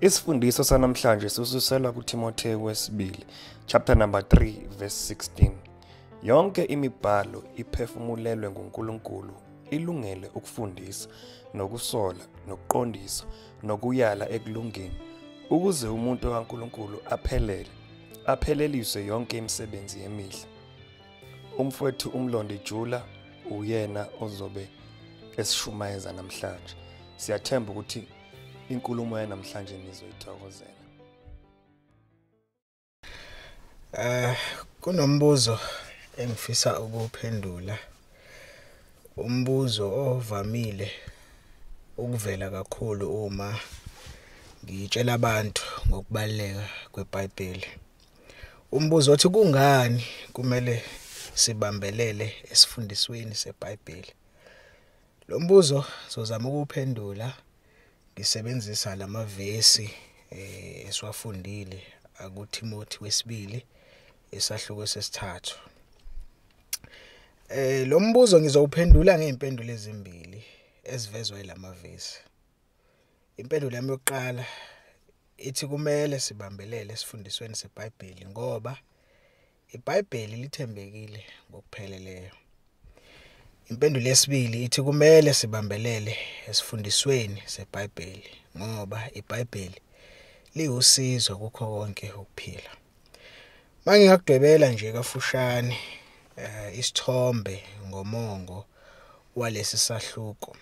Isifundiso sanamhlanje sisuselwa kuTimotheo wesibili, chapter number 3, verse 16. Yonke imibhalo iphefumulelwe nguNkulunkulu ilungele ukufundisa, nokusola, nokuqondisa, nokuyala ekulungeni, ukuze umuntu kaNkulunkulu apheleliswe yonke imisebenzi emihle. Umfowethu uMlondi Jula uyena ozobe esishumayeza namhlanje. Siyathemba ukuthi inkulumo yanamhlanje nizoyithokozela. Kunombuzo engifisa ukuphendula. Umbuzo ovamile ukuvela kakhulu uma ngitshela abantu ngokubaleka kweBhayibheli. Umbuzo othi kungani kumele sibambelele esifundisweni seBhayibheli. Lo mbuzo sizozama ukuphendula ngisebenzisa lamavesi esiwafundile kuTimothi wesibili esahluko sesithathu. Lo mbuzo ngizowuphendula ngezimpendulo ezimbili ezivezwe lamavesi. Impendulo yami yokuqala ithi kumele sibambelele esifundisweni seBhayibheli ngoba iBhayibheli lithembekile ngokupheleleyo. Impendulo yesibili ithi kumele sibambelele esifundisweni seBhayibheli ngoba iBhayibheli liwusizo kukho konke ukuphila. Mangingakudwebela nje kafushane isithombe ngomongo walesi sahluko.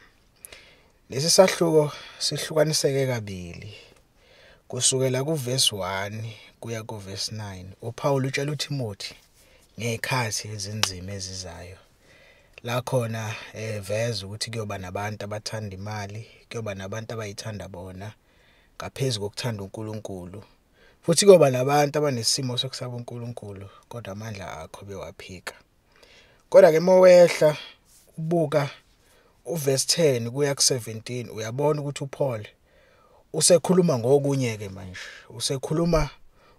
Lesi sahluko sihlukaniseke kabili. Kusukela kuverse 1 kuya kuverse 9. uPaul utshela uTimothi ngezikhathi ezinzima ezizayo. La khona veza ukuthi kuyoba nabantu abathanda imali, kuyoba nabantu abayithanda bona ngaphezulu kokuthanda uNkulunkulu. Futhi kuyoba nabantu abanesimo sokusaba uNkulunkulu kodwa amandla akho bewaphika. Kodwa ke mowehla ubuka uverse 10 kuya ku17 uyabona ukuthi uPaul usekhuluma ngokunye ke manje. Usekhuluma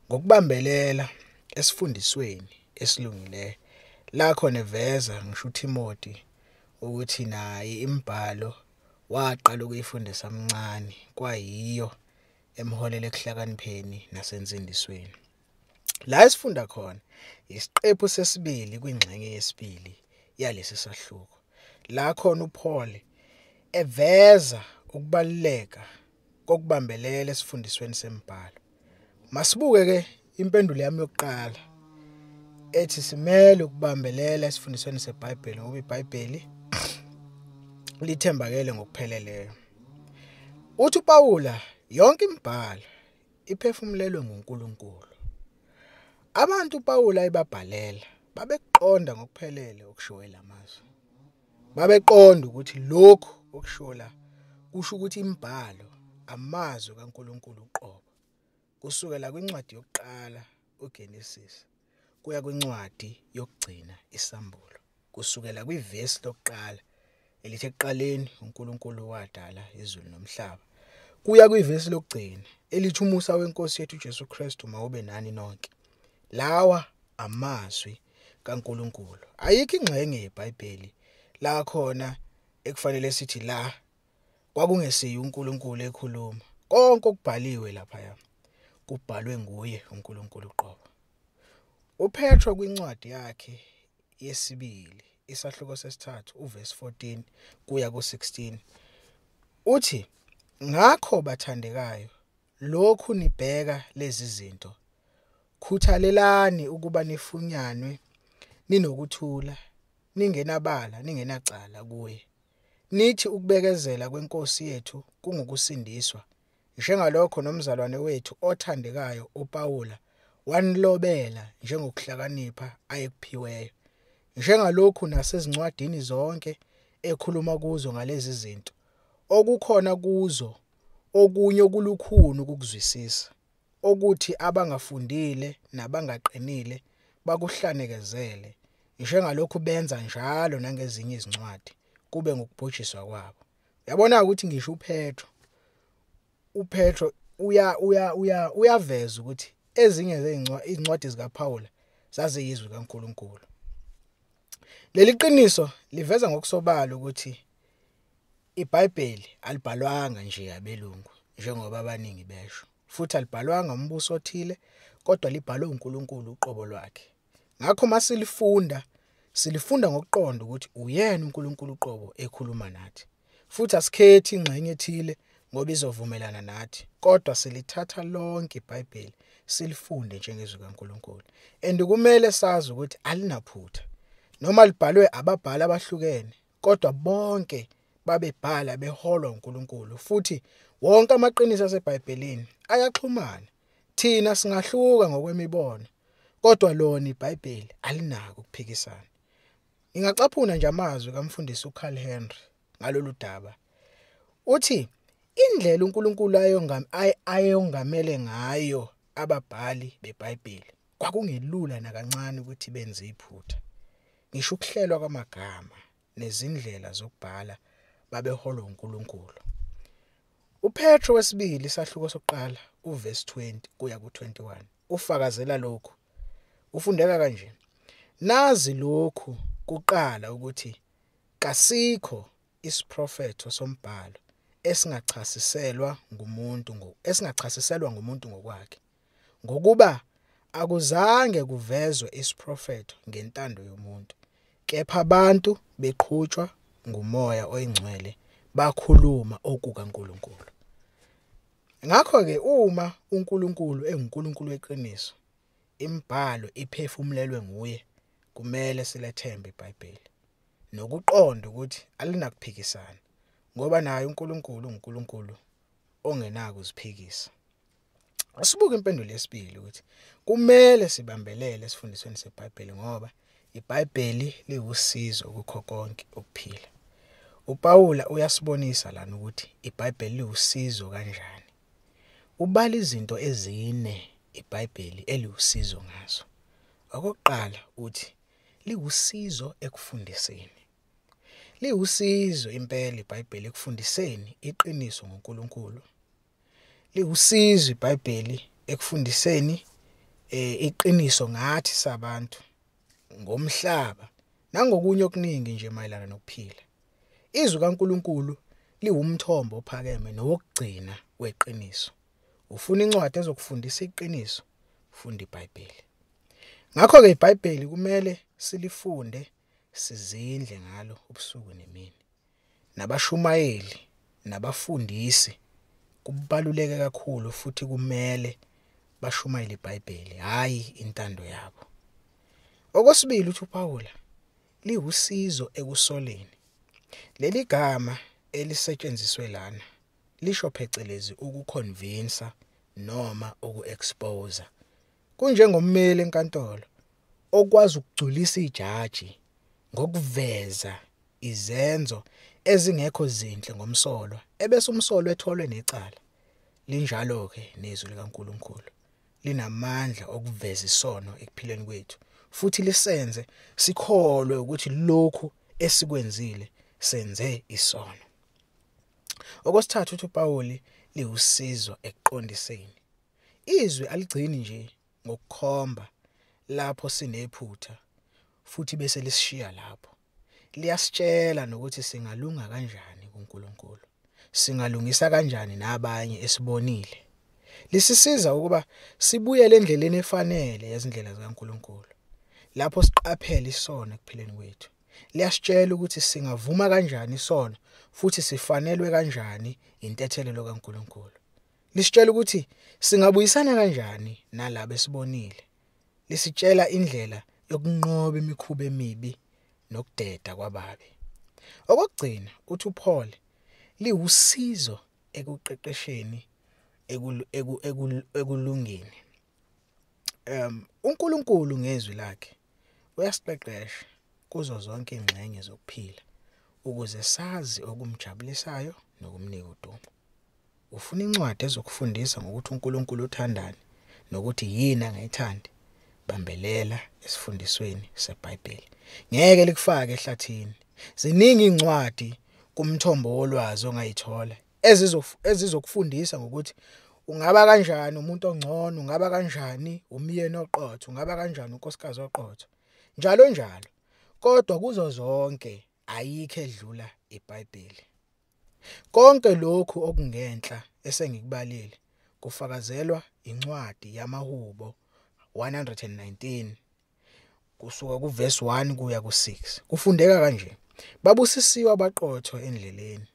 ngokubambelela esifundisweni esilungileyo. La khona veza ngisho uTimothi ukuthi naye imibhalo waqala ukuyifundisa amncane kwayiyo emholela ekuhlakanipheni nasensindisweni. La esifunda khona isiqephu sesibili kwingxenye yesibili yalesi sahluko. La khona uPaul eveza ukubaluleka kokubambelela esifundisweni semibhalo. Masibuke ke impendulo yami yokuqala ethi simele ukubambelela esifundisweni seBhayibheli ngoba iBhayibheli lithembakele ngokupheleleyo. Uthi uPawula yonke imibhalo iphefumulelwe nguNkulunkulu. Abantu uPawula ayebabhalela babeqonda ngokuphelele okushiwo lamazwi. Babeqonda ukuthi lokhu okushiwo la kusho ukuthi imibhalo amazwi kaNkulunkulu uqobo. Kusukela kwincwadi yokuqala uGenesis kuya kwincwadi yokugcina isambulo. Kusukela kwivesi lokuqala elithi ekuqaleni uNkulunkulu wadala izulu nomhlaba kuya kwivesi lokugcina elithi umusa weNkosi yethu uJesu Kristu mawube nani nonke. Lawa amazwi kaNkulunkulu. Ayikho ingxenye yeBhayibheli la khona ekufanele sithi la kwakungesiyo uNkulunkulu ekhuluma. Konke okubhaliwe lapha kubhalwe nguye uNkulunkulu uqobo. uPetro kwincwadi yakhe yesibili isahluko sesithathu uverse 14 kuya ku16 uthi ngakho bathandekayo lokhu nibheka lezi zinto khuthalelani ukuba nifunyanwe ninokuthula ningenabala ningenacala kuye nithi ukubekezela kweNkosi yethu kungukusindiswa njengalokho nomzalwane wethu othandekayo uPawula wanilobela njengokuhlakanipha ayekuphiweyo njengalokhu nasezincwadini zonke ekhuluma kuzo ngalezi zinto okukhona kuzo okunye okulukhuni ukuzwisisa okuthi abangafundile nabangaqinile bakuhlanekezele njengalokhu benza njalo nangezinye izincwadi kube ngokubhujiswa kwabo. Uyabona ukuthi ngisho uPetro uyaveza ukuthi ezinye zezincwadi zikaPaul zaziyizwi kaNkulunkulu. Leli qiniso liveza ngokusobala ukuthi iBhayibheli alibhalwanga nje abelungu njengoba abaningi besho, futhi alibhalwanga umbuso othile, kodwa libhalwe uNkulunkulu uqobo lwakhe. Ngakho silifunda ngokuqonda ukuthi uyena uNkulunkulu uqobo ekhuluma nathi. Futhi asikhethi ingxenye ethile ngoba izovumelana nathi, kodwa silithatha lonke iBhayibheli silifunde njengezwi kaNkulunkulu. Kumele sazi ukuthi alinaphutha. Noma libhalwe ababhali abahlukene, kodwa bonke babebhala beholwa uNkulunkulu, futhi wonke amaqiniso aseBhayibhelini ayaxhumana. Thina singahluka ngokwemibono, kodwa lona iBhayibheli alinako ukuphikisana. Ingacaphuna nje amazwi kaMfundisi uCarl Henry ngalolu daba. Uthi indlela uNkulunkulu ayongamele ngayo ababhali beBhayibheli kwakungelula nakancane ukuthi benze iphutha. Ngisho ukuhlelwa kwamagama nezindlela zokubhala babeholwa uNkulunkulu. UPetro wesibili isahluko sokuqala uverse 20 kuya ku21 ufakazela lokhu. Ufundeka kanje: nazi lokhu kuqala ukuthi kasikho isiprofetho sombhalo esingachasiselwa ngumuntu ngokwakhe, ngokuba akuzange kuvezwe isiprofetho ngentando yomuntu, kepha abantu beqhutshwa ngumoya oyingcwele bakhuluma okukaNkulunkulu. Ngakho ke uma uNkulunkulu enguNkulunkulu weqiniso, imibhalo iphefumulelwe nguye, kumele silethembe iBhayibheli nokuqonda ukuthi alinakuphikisana, ngoba naye uNkulunkulu uNkulunkulu ongenako uziphikisa. Asibuke impendulo yesibili ukuthi kumele sibambelele esifundisweni seBhayibheli ngoba iBhayibheli liwusizo kukho konke ukuphila. uPawula uyasibonisa lana ukuthi iBhayibheli liwusizo kanjani. Ubala izinto ezine iBhayibheli eliwusizo ngazo. Okokuqala uthi liwusizo ekufundiseni. Liwusizo impela iBhayibheli ekufundiseni iqiniso ngoNkulunkulu. Liwusizo iBhayibheli ekufundiseni iqiniso ngathi sabantu, ngomhlaba, nangokunye okuningi nje mayelana nokuphila. Izwi kaNkulunkulu liwumthombo ophakeme nowokugcina weqiniso. Ufuna incwadi ezokufundisa iqiniso, funda iBhayibheli. Ngakho ke iBhayibheli kumele silifunde, sizindle ngalo ubusuku nemini. Nabashumayeli nabafundisi kubaluleke kakhulu futhi kumele bashumayele iBhayibheli, hayi intando yabo. Okwesibili uthi uPawula liwusizo ekusoleni. Leli gama elisetshenziswe lana lisho phecelezi ukuconvince noma ukuexpose. Kunjengommeli enkantolo okwazi ukugculisa ijaji ngokuveza izenzo ezingekho zinhle ngomsolwa, ebese umsolwa etholwe necala. Linjalo ke nezwi likaNkulunkulu, linamandla okuveza isono ekuphileni kwethu, futhi lisenze sikholwe ukuthi lokhu esikwenzile senze isono. Okwesithathu uthi uPawuli liwusizo ekuqondiseni. Izwi aligcini nje ngokukhomba lapho sinephutha futhi bese lisishiya lapho. Liyasitshela nokuthi singalunga kanjani kuNkulunkulu, singalungisa kanjani nabanye esibonile. Lisisiza ukuba sibuyele endleleni efanele yezindlela zikaNkulunkulu, lapho siqaphele isono ekuphileni kwethu. Liyasitshela ukuthi singavuma kanjani isono futhi sifanelwe kanjani intethelelo kaNkulunkulu. Lisitshela ukuthi singabuyisana kanjani nalabo esibonile. Lisitshela indlela yokunqoba imikhuba emibi nokudeda kwababi. Okugcina uthi uPaul liwusizo ekuqeqesheni ekulungeni. uNkulunkulu ngezwi lakhe uyasiqeqesha kuzo zonke ingxenye zokuphila ukuze sazi okumjabulisayo nokumnika udumo. Ufuna incwadi ezokufundisa ngokuthi uNkulunkulu uthandani nokuthi yini angayithandi, bambelela esifundisweni seBhayibheli. Ngeke likufake ehlathini. Ziningi incwadi kumthombo wolwazi ongayithola ezizokufundisa ngokuthi ungaba kanjani umuntu ongcono, ungaba kanjani umyeni oqotho, ungaba kanjani unkosikazi oqotho, njalo njalo. Kodwa kuzo zonke ayikho edlula iBhayibheli. Konke lokhu okungenhla esengikubalile kufakazelwa incwadi yamahubo 119 kusuka kuverse 1 kuya ku6. Kufundeka kanje: Babusisiwe abaqotho endleleni,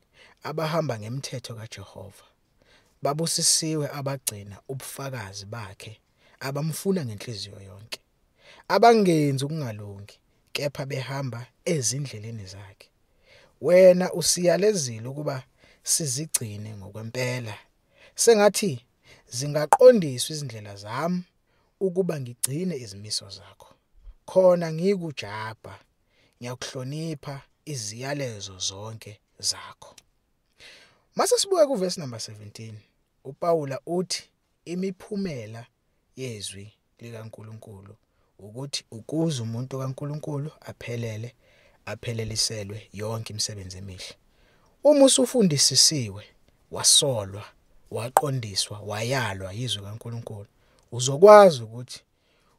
abahamba ngemithetho kaJehova. Babusisiwe abagcina ubufakazi bakhe, abamfuna ngenhliziyo yonke. Abangenzi ukungalungi, kepha behamba ezindleleni zakhe. Wena usiyalezile ukuba sizigcine ngokwempela. Sengathi zingaqondiswa izindlela zami ukuba ngigcine izimiso zakho. Khona ngikujabha, ngiyakuhlonipha iziyalezo zonke zakho. Mase sibuye kuverse number 17. uPaula uthi imiphumela yezwi likaNkuluNkulu ukuthi ukuze umuntu kaNkuluNkulu apheleliselwe yonke imisebenzi emihle. Uma usufundisisiwe, wasolwa, waqondiswa, wayalwa yizwi kaNkuluNkulu, uzokwazi ukuthi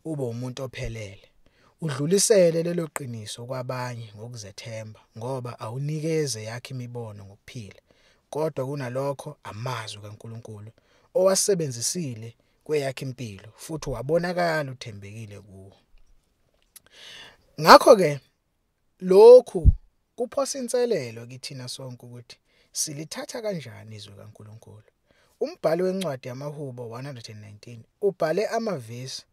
ube umuntu ophelele. Udlulisele lelo qiniso kwabanye ngokuzethemba, ngoba awunikeze yakhe imibono ngokuphila, kodwa kunalokho amazwi kaNkuluNkulu owasebenzisile kweyakhe impilo, futhi wabonakala uthembekile kuwo. Ngakho ke lokhu kuphosa inselelo kithina sonke ukuthi silithatha kanjani izwi kaNkuluNkulu. Umbhali wencwadi yamahubo 119 ubhale amavesi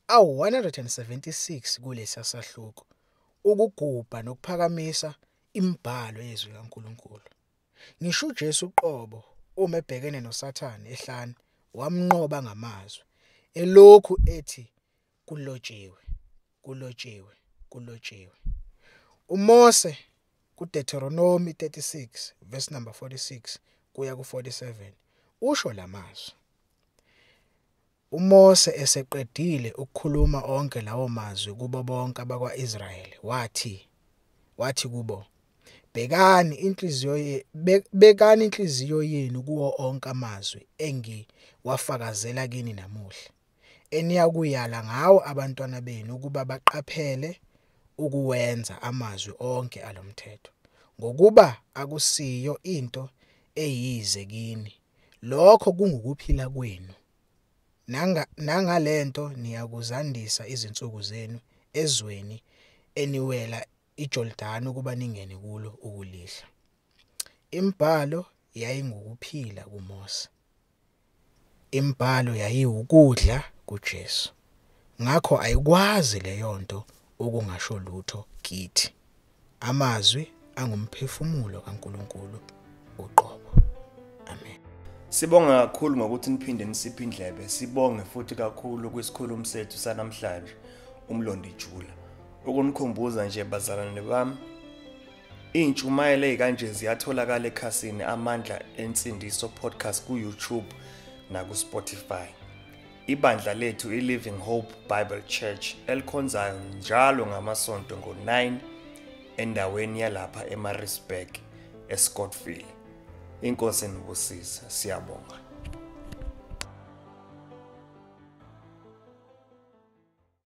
awu-176 kulesi sahluko ukugubha nokuphakamisa imbhalo yezwi kaNkuluNkulu. Ngisho uJesu uqobo uma ebhekene noSathane ehlane wamnqoba ngamazwi elokhu ethi kulotshiwe, kulotshiwe, kulotshiwe. uMose kuDeuteronomy 36 verse number 46 kuya ku47 usho lamazwi. uMose eseqedile ukukhuluma onke lawo mazwi kubo bonke abakwaIsrayeli wathi kubo, bekani inhliziyo yenu kuwo onke amazwi engiwafakazela kini namuhla, eniyakuyala ngawo abantwana benu ukuba baqaphele ukuwenza amazwi onke alomthetho, ngokuba akusiyo into eyize kini, lokho kungukuphila kwenu. Nangalento niyakuzandisa izinsuku zenu ezweni eniwela iJordani ukuba ningene kulo ukulihla. Imbhalo yayingukuphila kuMose. Imbhalo yayiwukudla kuJesu. Ngakho ayikwazi leyo nto ukungasho lutho kithi. Amazwi angumphefumulo kaNkuluNkulu uqobo. Amen. Sibonga kakhulu ngokuthi niphinde nisiphe indlebe. Sibonge futhi kakhulu kwisikhulumi sethu sanamhlanje, uMlondi Jula. Ukunikhumbuza nje bazalwane bami, intshumayelo ezikanje ziyatholakala ekhasini Amandla Ensindiso podcast ku-YouTube na ku-Spotify. Ibandla lethu iLiving Hope Bible Church elikhonzayo njalo ngamasonto ngo-9 endaweni yalapha eMaritzburg, eScottsville. Inkosi nibusise, siyabonga.